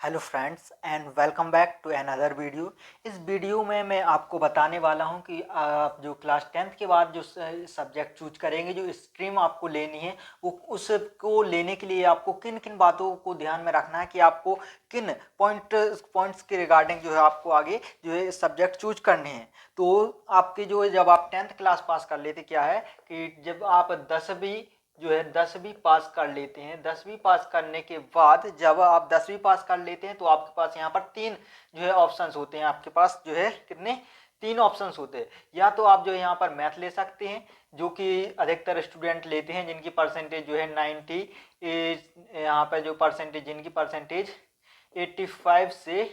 Hello friends and welcome back to another video. इस video में मैं आपको बताने वाला हूं कि आप जो क्लास 10th के बाद जो सब्जेक्ट चूज करेंगे, जो स्ट्रीम आपको लेनी है, वो उसको लेने के लिए आपको किन किन बातों को ध्यान में रखना है कि आपको किन पॉइंट्स के रिगार्डिंग जो है आपको आगे जो है सब्जेक्ट चूज करने हैं। तो आपके जो है जब आप 10th क्लास पास कर लेते क्या है कि जब आप 10वीं पास कर लेते हैं, 10वीं पास करने के बाद जब आप 10वीं पास कर लेते हैं तो आपके पास यहाँ पर तीन जो है ऑप्शंस होते हैं। आपके पास जो है कितने तीन ऑप्शंस होते हैं। या तो आप जो है यहाँ पर मैथ ले सकते हैं, जो कि अधिकतर स्टूडेंट लेते हैं जिनकी परसेंटेज जो है 90, यहाँ पर जो परसेंटेज जिनकी परसेंटेज 85 से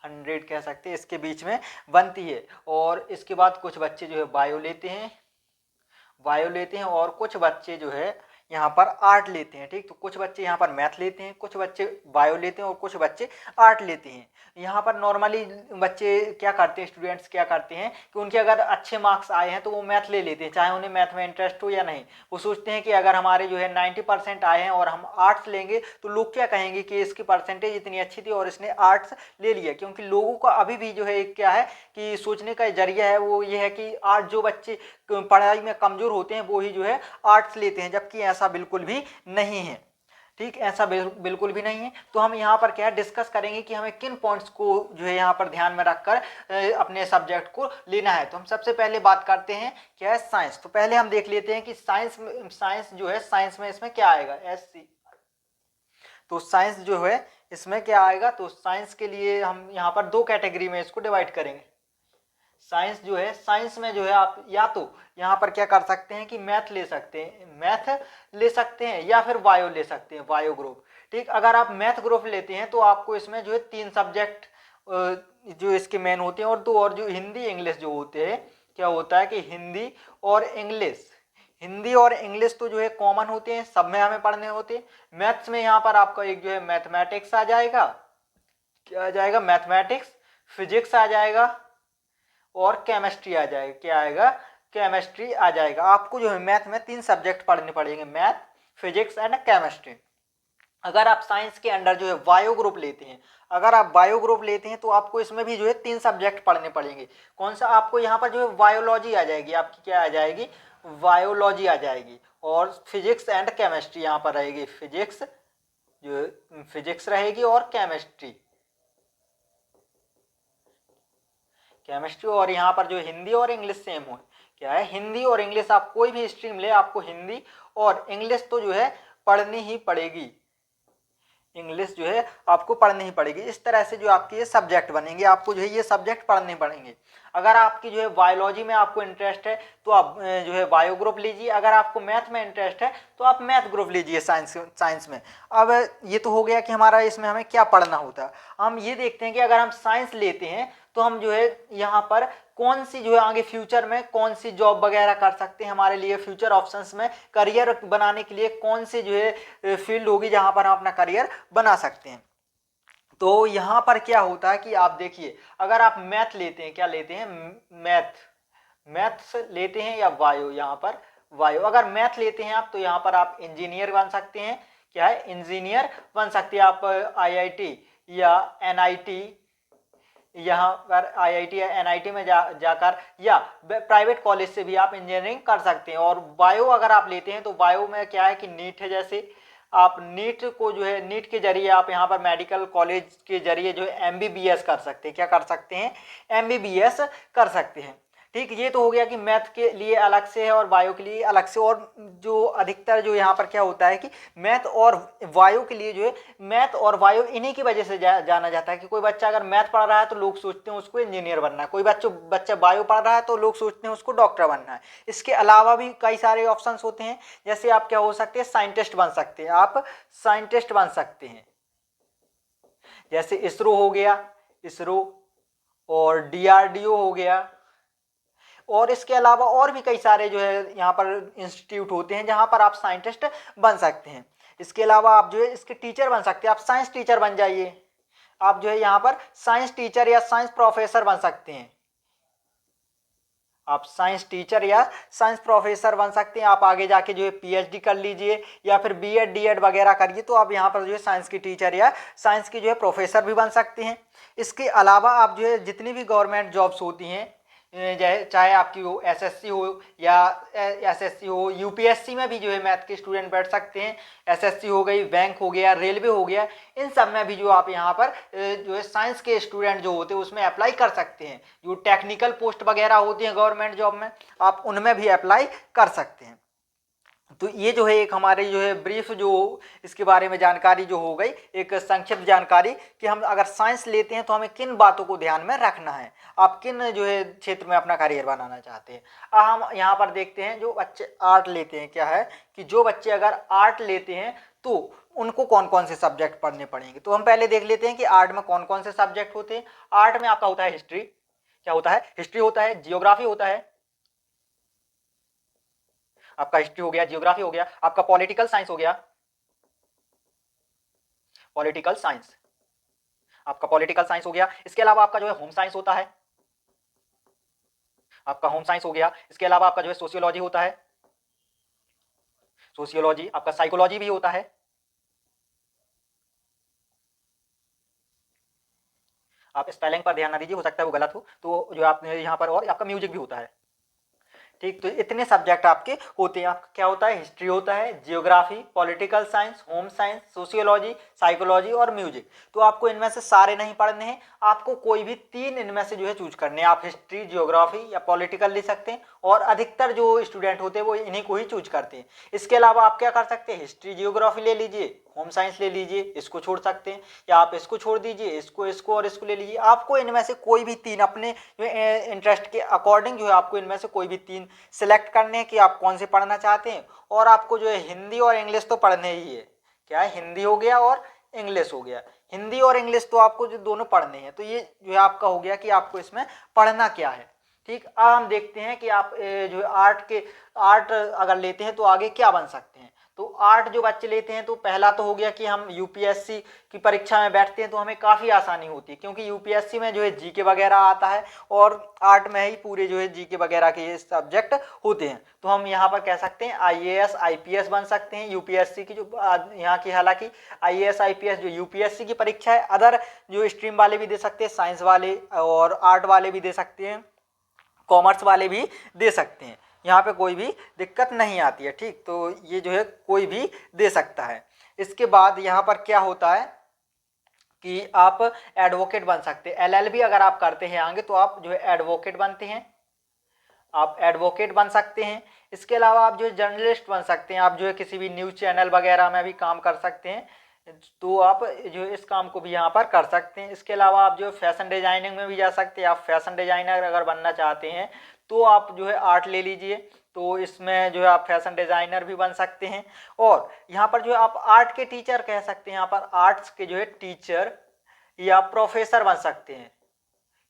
100 कह सकते हैं इसके बीच में बनती है। और इसके बाद कुछ बच्चे जो है बायो लेते हैं और कुछ बच्चे जो है यहाँ पर आर्ट लेते हैं। ठीक, तो कुछ बच्चे यहाँ पर मैथ लेते हैं, कुछ बच्चे बायो लेते हैं और कुछ बच्चे आर्ट लेते हैं। यहाँ पर नॉर्मली बच्चे क्या करते हैं, स्टूडेंट्स क्या करते हैं कि उनके अगर अच्छे मार्क्स आए हैं तो वो मैथ ले लेते हैं, चाहे उन्हें मैथ में इंटरेस्ट हो या नहीं। वो सोचते हैं कि अगर हमारे जो है 90% आए हैं और हम आर्ट्स लेंगे तो लोग क्या कहेंगे कि इसकी परसेंटेज इतनी अच्छी थी और इसने आर्ट्स ले लिया। क्योंकि लोगों का अभी भी जो है क्या है कि सोचने का जरिया है वो ये है कि आर्ट जो बच्चे पढ़ाई में कमजोर होते हैं वो ही जो है आर्ट्स लेते हैं, जबकि ऐसा बिल्कुल भी नहीं है। ठीक, ऐसा बिल्कुल भी नहीं है। तो हम यहाँ पर क्या है डिस्कस करेंगे कि हमें किन पॉइंट्स को जो है यहाँ पर ध्यान में रखकर अपने सब्जेक्ट को लेना है। तो हम सबसे पहले बात करते हैं क्या है साइंस। तो पहले हम देख लेते हैं कि साइंस जो है, साइंस में इसमें क्या आएगा, SC। तो साइंस जो है इसमें क्या आएगा, तो साइंस के लिए हम यहाँ पर दो कैटेगरी में इसको डिवाइड करेंगे। साइंस जो है, साइंस में जो है आप या तो यहाँ पर क्या कर सकते हैं कि मैथ ले सकते हैं या फिर बायो ले सकते हैं, बायो ग्रुप। ठीक, अगर आप मैथ ग्रुप लेते हैं तो आपको इसमें जो है तीन सब्जेक्ट जो इसके मेन होते हैं और दो और जो हिंदी इंग्लिश जो होते हैं। क्या होता है कि हिंदी और इंग्लिश तो जो है कॉमन होते हैं, सब में हमें पढ़ने होते हैं। मैथ्स में यहाँ पर आपका एक जो है मैथमेटिक्स आ जाएगा, क्या आ जाएगा, मैथमेटिक्स, फिजिक्स आ जाएगा और केमिस्ट्री आ जाएगा। क्या आएगा, केमिस्ट्री आ जाएगा। आपको जो है मैथ में तीन सब्जेक्ट पढ़ने पड़ेंगे, मैथ, फिजिक्स एंड केमिस्ट्री। अगर आप साइंस के अंडर जो है बायो ग्रुप लेते हैं, तो आपको इसमें भी जो है तीन सब्जेक्ट पढ़ने पड़ेंगे। कौन सा, आपको यहाँ पर जो है बायोलॉजी आ जाएगी, आपकी क्या आ जाएगी, बायोलॉजी आ जाएगी। और फिजिक्स एंड केमिस्ट्री यहाँ पर रहेगी, फिजिक्स रहेगी और केमिस्ट्री। और यहाँ पर जो हिंदी और इंग्लिश सेम हो, क्या है, हिंदी और इंग्लिश, आप कोई भी स्ट्रीम ले आपको हिंदी और इंग्लिश तो जो है पढ़नी ही पड़ेगी, इंग्लिश जो है आपको पढ़नी ही पड़ेगी। इस तरह से जो आपके ये सब्जेक्ट बनेंगे, आपको जो है ये सब्जेक्ट पढ़ने पड़ेंगे। अगर आपकी जो है बायोलॉजी में आपको इंटरेस्ट है तो आप जो है बायो ग्रुप लीजिए, अगर आपको मैथ में इंटरेस्ट है तो आप मैथ ग्रुप लीजिए साइंस में। अब ये तो हो गया कि हमारा इसमें हमें क्या पढ़ना होता है। हम ये देखते हैं कि अगर हम साइंस लेते हैं तो हम जो है यहाँ पर कौन सी जो है आगे फ्यूचर में कौन सी जॉब वगैरह कर सकते हैं, हमारे लिए फ्यूचर ऑप्शंस में करियर बनाने के लिए कौन सी जो है फील्ड होगी जहां पर हम अपना करियर बना सकते हैं। तो यहाँ पर क्या होता है कि आप देखिए, अगर आप मैथ लेते हैं, क्या लेते हैं, मैथ्स लेते हैं या बायो, यहाँ पर बायो, अगर मैथ लेते हैं आप तो यहाँ पर आप इंजीनियर बन सकते हैं। क्या है, इंजीनियर बन सकते हैं आप। IIT या NIT, यहाँ पर IIT या NIT में जाकर या प्राइवेट कॉलेज से भी आप इंजीनियरिंग कर सकते हैं। और बायो अगर आप लेते हैं तो बायो में क्या है कि नीट है, जैसे आप नीट को जो है नीट के जरिए आप यहाँ पर मेडिकल कॉलेज के जरिए जो है MBBS कर सकते हैं। क्या कर सकते हैं, MBBS कर सकते हैं। ठीक, ये तो हो गया कि मैथ के लिए अलग से है और बायो के लिए अलग से। और जो अधिकतर जो यहाँ पर क्या होता है कि मैथ और बायो के लिए जो है, मैथ और बायो इन्हीं की वजह से जाना जाता है कि कोई बच्चा अगर मैथ पढ़ रहा है तो लोग सोचते हैं उसको इंजीनियर बनना है, कोई बच्चा बायो पढ़ रहा है तो लोग सोचते हैं उसको डॉक्टर बनना है। इसके अलावा भी कई सारे ऑप्शंस होते हैं, जैसे आप क्या हो सकते हैं, साइंटिस्ट बन सकते हैं, आप साइंटिस्ट बन सकते हैं। जैसे इसरो हो गया, इसरो और DRDO हो गया। और इसके अलावा और भी कई सारे जो है यहाँ पर इंस्टीट्यूट होते हैं जहाँ पर आप साइंटिस्ट बन सकते हैं। इसके अलावा आप जो है इसके टीचर बन सकते हैं, आप साइंस टीचर बन जाइए। आप जो है यहाँ पर साइंस टीचर या साइंस प्रोफेसर बन सकते हैं। आप साइंस टीचर या साइंस प्रोफेसर बन सकते हैं। आप आगे जाके जो है पीएचडी कर लीजिए या फिर बीएड डीएड वगैरह करिए, तो आप यहाँ पर जो है साइंस की टीचर या साइंस की जो है प्रोफेसर भी बन सकते हैं। इसके अलावा आप जो है जितनी भी गवर्नमेंट जॉब्स होती हैं, चाहे आपकी वो एसएससी हो या एसएससी हो, यूपीएससी में भी जो है मैथ के स्टूडेंट बैठ सकते हैं। एसएससी हो गई, बैंक हो गया, रेलवे हो गया, इन सब में भी जो आप यहाँ पर जो है साइंस के स्टूडेंट जो होते हैं उसमें अप्लाई कर सकते हैं। जो टेक्निकल पोस्ट वगैरह होती हैं गवर्नमेंट जॉब में, आप उनमें भी अप्लाई कर सकते हैं। तो ये जो है एक हमारे जो है ब्रीफ जो इसके बारे में जानकारी जो हो गई, एक संक्षिप्त जानकारी कि हम अगर साइंस लेते हैं तो हमें किन बातों को ध्यान में रखना है, आप किन जो है क्षेत्र में अपना करियर बनाना चाहते हैं। हम यहाँ पर देखते हैं जो बच्चे आर्ट लेते हैं, क्या है कि जो बच्चे अगर आर्ट लेते हैं तो उनको कौन कौन से सब्जेक्ट पढ़ने पड़ेंगे। तो हम पहले देख लेते हैं कि आर्ट में कौन कौन से सब्जेक्ट होते हैं। आर्ट में आपका होता है हिस्ट्री, क्या होता है, हिस्ट्री होता है, जियोग्राफी होता है, आपका हिस्ट्री हो गया, जियोग्राफी हो गया, आपका पॉलिटिकल साइंस हो गया, पॉलिटिकल साइंस, आपका पॉलिटिकल साइंस हो गया। इसके अलावा आपका जो है होम साइंस होता है, आपका होम साइंस हो गया। इसके अलावा आपका जो है सोशियोलॉजी होता है, सोशियोलॉजी, आपका साइकोलॉजी भी होता है, आप स्पेलिंग पर ध्यान ना दीजिए, हो सकता है वो गलत हो, तो जो आपने यहाँ पर, और आपका म्यूजिक भी होता है। ठीक, तो इतने सब्जेक्ट आपके होते हैं। आपका क्या होता है, हिस्ट्री होता है, geography, political science, home science, sociology, psychology और म्यूजिक। तो आपको इनमें से सारे नहीं पढ़ने हैं, आपको कोई भी तीन इनमें से जो है चूज करने हैं। आप हिस्ट्री, जियोग्राफी या पॉलिटिकल ले सकते हैं, और अधिकतर जो स्टूडेंट होते हैं वो इन्हीं को ही चूज करते हैं। इसके अलावा आप क्या कर सकते हैं, हिस्ट्री जियोग्राफी ले लीजिए, होम साइंस ले लीजिए, इसको छोड़ सकते हैं, या आप इसको छोड़ दीजिए, इसको और इसको ले लीजिए। आपको इनमें से कोई भी तीन अपने इंटरेस्ट के अकॉर्डिंग जो है आपको इनमें से कोई भी तीन सिलेक्ट करने हैं कि आप कौन से पढ़ना चाहते हैं। और आपको जो है हिंदी और इंग्लिश तो पढ़ने ही है, क्या है, हिंदी हो गया और इंग्लिश हो गया। हिंदी और इंग्लिश तो आपको जो दोनों पढ़ने हैं, तो ये जो है आपका हो गया कि आपको इसमें पढ़ना क्या है। ठीक, अब हम देखते हैं कि आप जो आर्ट अगर लेते हैं तो आगे क्या बन सकते हैं। तो आर्ट जो बच्चे लेते हैं, तो पहला तो हो गया कि हम यूपीएससी की परीक्षा में बैठते हैं तो हमें काफ़ी आसानी होती है, क्योंकि यूपीएससी में जो है जीके वगैरह आता है, और आर्ट में ही पूरे जो है जीके वगैरह के ये सब्जेक्ट होते हैं। तो हम यहाँ पर कह सकते हैं आईएएस आईपीएस बन सकते हैं यूपीएससी की, जो यहाँ की, हालांकि आईएएस आईपीएस जो यूपीएससी की परीक्षा है, अदर जो स्ट्रीम वाले भी दे सकते हैं, साइंस वाले और आर्ट वाले भी दे सकते हैं, कॉमर्स वाले भी दे सकते हैं, यहाँ पे कोई भी दिक्कत नहीं आती है। ठीक, तो ये जो है कोई भी दे सकता है। इसके बाद यहाँ पर क्या होता है कि आप एडवोकेट बन सकते हैं। एलएलबी अगर आप करते हैं आगे तो आप जो है एडवोकेट बनते हैं, आप एडवोकेट बन सकते हैं। इसके अलावा आप जो है जर्नलिस्ट बन सकते हैं, आप जो है किसी भी न्यूज़ चैनल वगैरह में भी काम कर सकते हैं, तो आप जो है इस काम को भी यहाँ पर कर सकते हैं। इसके अलावा आप जो है फैशन डिजाइनिंग में भी जा सकते हैं। आप फैशन डिजाइनर अगर बनना चाहते हैं तो आप जो है आर्ट ले लीजिए, तो इसमें जो है आप फैशन डिजाइनर भी बन सकते हैं। और यहाँ पर जो है आप आर्ट के टीचर कह सकते हैं, यहाँ पर आर्ट्स के जो है टीचर या प्रोफेसर बन सकते हैं।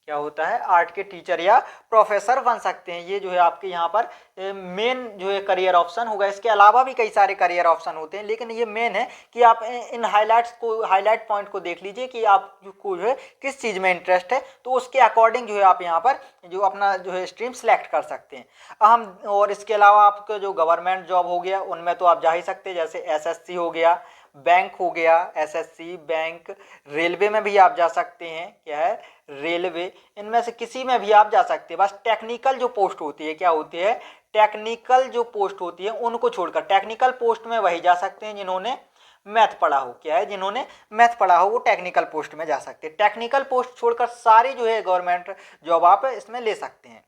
क्या होता है, आर्ट के टीचर या प्रोफेसर बन सकते हैं। ये जो है आपके यहाँ पर मेन जो है करियर ऑप्शन होगा। इसके अलावा भी कई सारे करियर ऑप्शन होते हैं, लेकिन ये मेन है कि आप इन हाईलाइट पॉइंट को देख लीजिए कि आपको जो है किस चीज़ में इंटरेस्ट है, तो उसके अकॉर्डिंग जो है आप यहाँ पर जो अपना जो है स्ट्रीम सेलेक्ट कर सकते हैं। हम और इसके अलावा आपका जो गवर्नमेंट जॉब हो गया उनमें तो आप जा ही सकते हैं, जैसे एसएससी हो गया, बैंक हो गया, एसएससी, बैंक, रेलवे में भी आप जा सकते हैं, क्या है, रेलवे, इनमें से किसी में भी आप जा सकते हैं। बस टेक्निकल जो पोस्ट होती है, क्या होती है, टेक्निकल जो पोस्ट होती है उनको छोड़कर, टेक्निकल पोस्ट में वही जा सकते हैं जिन्होंने मैथ पढ़ा हो, क्या है, जिन्होंने मैथ पढ़ा हो वो टेक्निकल पोस्ट में जा सकते हैं। टेक्निकल पोस्ट छोड़कर सारी जो है गवर्नमेंट जॉब आप इसमें ले सकते हैं।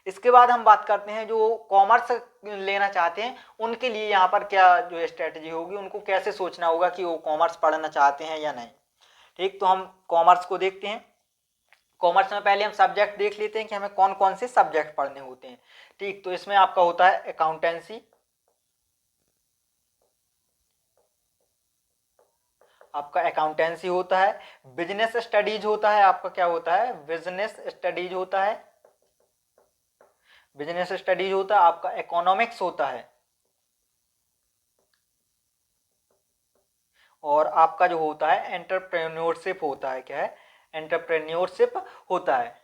इसके बाद हम बात करते हैं जो कॉमर्स लेना चाहते हैं उनके लिए यहाँ पर क्या जो स्ट्रेटजी होगी, उनको कैसे सोचना होगा कि वो कॉमर्स पढ़ना चाहते हैं या नहीं। ठीक, तो हम कॉमर्स को देखते हैं। कॉमर्स में पहले हम सब्जेक्ट देख लेते हैं कि हमें कौन कौन से सब्जेक्ट पढ़ने होते हैं। ठीक, तो इसमें आपका होता है अकाउंटेंसी, आपका अकाउंटेंसी होता है, बिजनेस स्टडीज होता है, आपका क्या होता है, बिजनेस स्टडीज होता है, बिजनेस स्टडीज होता है, आपका इकोनॉमिक्स होता है, और आपका जो होता है एंटरप्रेन्योरशिप होता है, क्या है, एंटरप्रेन्योरशिप होता है।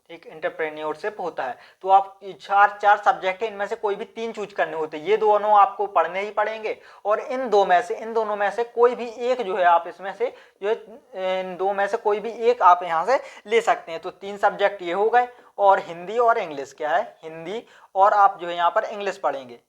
ठीक, एंटरप्रेन्योरशिप होता है। तो आप चार सब्जेक्ट है, इनमें से कोई भी 3 चूज करने होते हैं, ये दोनों आपको पढ़ने ही पड़ेंगे और इन दोनों में से कोई भी एक जो है आप इसमें से जो है इन दो में से कोई भी एक आप यहाँ से ले सकते हैं। तो 3 सब्जेक्ट ये हो गए और हिंदी और इंग्लिश, क्या है, हिंदी और आप जो है यहाँ पर इंग्लिश पढ़ेंगे।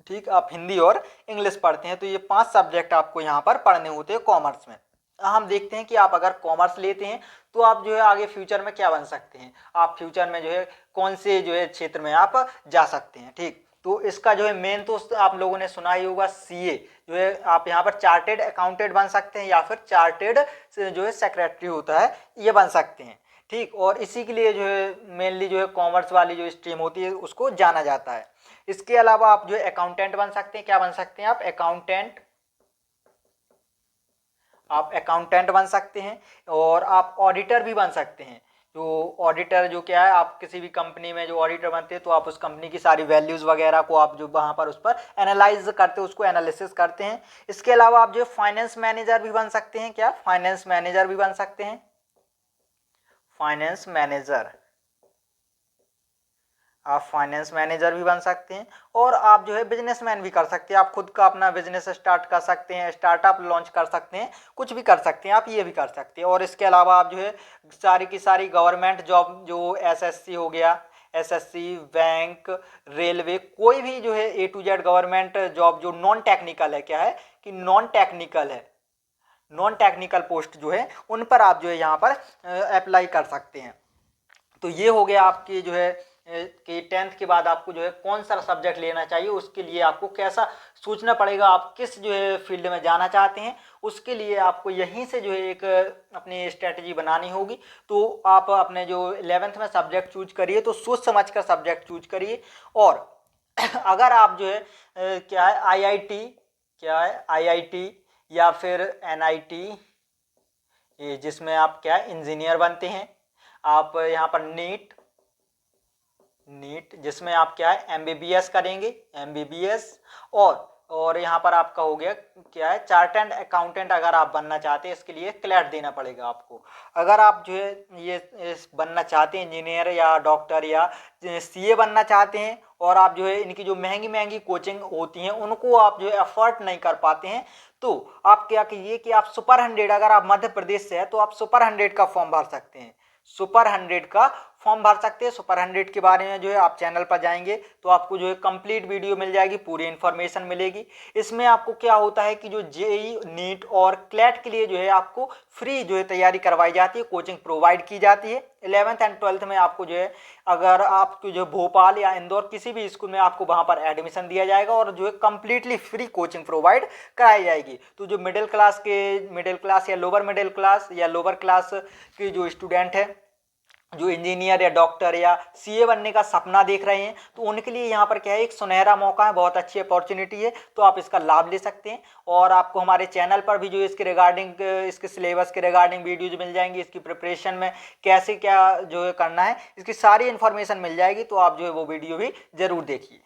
ठीक, आप हिंदी और इंग्लिश पढ़ते हैं, तो ये 5 सब्जेक्ट आपको यहाँ पर पढ़ने होते हैं कॉमर्स में। हम देखते हैं कि आप अगर कॉमर्स लेते हैं तो आप जो है आगे फ्यूचर में क्या बन सकते हैं, आप फ्यूचर में जो है कौन से जो है क्षेत्र में आप जा सकते हैं। ठीक, तो इसका जो है मेन तो आप लोगों ने सुना ही होगा, सीए जो है आप यहाँ पर चार्टेड अकाउंटेंट बन सकते हैं या फिर चार्टेड जो है सेक्रेटरी होता है, ये बन सकते हैं। ठीक, और इसी के लिए जो है मेनली जो है कॉमर्स वाली जो स्ट्रीम होती है उसको जाना जाता है। इसके अलावा आप जो है अकाउंटेंट बन सकते हैं, क्या बन सकते हैं आप, अकाउंटेंट बन सकते हैं और आप ऑडिटर भी बन सकते हैं। जो ऑडिटर जो क्या है, आप किसी भी कंपनी में जो ऑडिटर बनते हैं तो आप उस कंपनी की सारी वैल्यूज वगैरह को आप जो वहाँ पर उस पर एनालाइज करते हैं, उसको एनालिसिस करते हैं। इसके अलावा आप जो फाइनेंस मैनेजर भी बन सकते हैं, क्या, फाइनेंस मैनेजर भी बन सकते हैं, फाइनेंस मैनेजर, आप फाइनेंस मैनेजर भी बन सकते हैं और आप जो है बिजनेसमैन भी कर सकते हैं, आप खुद का अपना बिजनेस स्टार्ट कर सकते हैं, स्टार्टअप लॉन्च कर सकते हैं, कुछ भी कर सकते हैं आप, ये भी कर सकते हैं। और इसके अलावा आप जो है सारी की सारी गवर्नमेंट जॉब जो एसएससी हो गया, एसएससी, बैंक, रेलवे, कोई भी जो है ए टू जेड गवर्नमेंट जॉब जो नॉन टेक्निकल है, क्या है कि नॉन टेक्निकल है, नॉन टेक्निकल पोस्ट जो है उन पर आप जो है यहाँ पर अप्लाई कर सकते हैं। तो ये हो गया आपकी जो है कि 10th के बाद आपको जो है कौन सा सब्जेक्ट लेना चाहिए, उसके लिए आपको कैसा सोचना पड़ेगा, आप किस जो है फील्ड में जाना चाहते हैं, उसके लिए आपको यहीं से जो है एक अपनी स्ट्रेटजी बनानी होगी। तो आप अपने जो 11th में सब्जेक्ट चूज करिए तो सोच समझ कर सब्जेक्ट चूज करिए। और अगर आप जो है क्या है आईआईटी, क्या है आईआईटी या फिर एनआईटी, ये जिसमें आप क्या इंजीनियर बनते हैं, आप यहाँ पर नीट जिसमें आप क्या है एमबीबीएस करेंगे, एमबीबीएस, और यहाँ पर आपका हो गया क्या है चार्टर्ड अकाउंटेंट। अगर आप बनना चाहते हैं इसके लिए क्लैट देना पड़ेगा आपको। अगर आप जो है ये बनना चाहते हैं इंजीनियर या डॉक्टर या सीए बनना चाहते हैं और आप जो है इनकी जो महंगी महंगी कोचिंग होती हैं उनको आप जो है अफोर्ड नहीं कर पाते हैं, तो आप क्या कीजिए कि आप सुपर 100, अगर आप मध्य प्रदेश से है तो आप सुपर 100 का फॉर्म भर सकते हैं, सुपर 100 का फॉर्म भर सकते हैं। सुपर 100 के बारे में जो है आप चैनल पर जाएंगे तो आपको जो है कंप्लीट वीडियो मिल जाएगी, पूरी इन्फॉर्मेशन मिलेगी। इसमें आपको क्या होता है कि जो जेई, नीट और क्लैट के लिए जो है आपको फ्री जो है तैयारी करवाई जाती है, कोचिंग प्रोवाइड की जाती है। 11th एंड 12th में आपको जो है अगर आपको जो भोपाल या इंदौर किसी भी स्कूल में आपको वहाँ पर एडमिशन दिया जाएगा और जो है कम्प्लीटली फ्री कोचिंग प्रोवाइड कराई जाएगी। तो जो मिडिल क्लास या लोअर क्लास के जो स्टूडेंट है, जो इंजीनियर या डॉक्टर या सीए बनने का सपना देख रहे हैं, तो उनके लिए यहाँ पर क्या है एक सुनहरा मौका है, बहुत अच्छी अपॉर्चुनिटी है, तो आप इसका लाभ ले सकते हैं। और आपको हमारे चैनल पर भी जो इसके रिगार्डिंग इसके सिलेबस के रिगार्डिंग वीडियोज मिल जाएंगी, इसकी प्रिपरेशन में कैसे क्या जो है करना है, इसकी सारी इन्फॉर्मेशन मिल जाएगी, तो आप जो है वो वीडियो भी जरूर देखिए।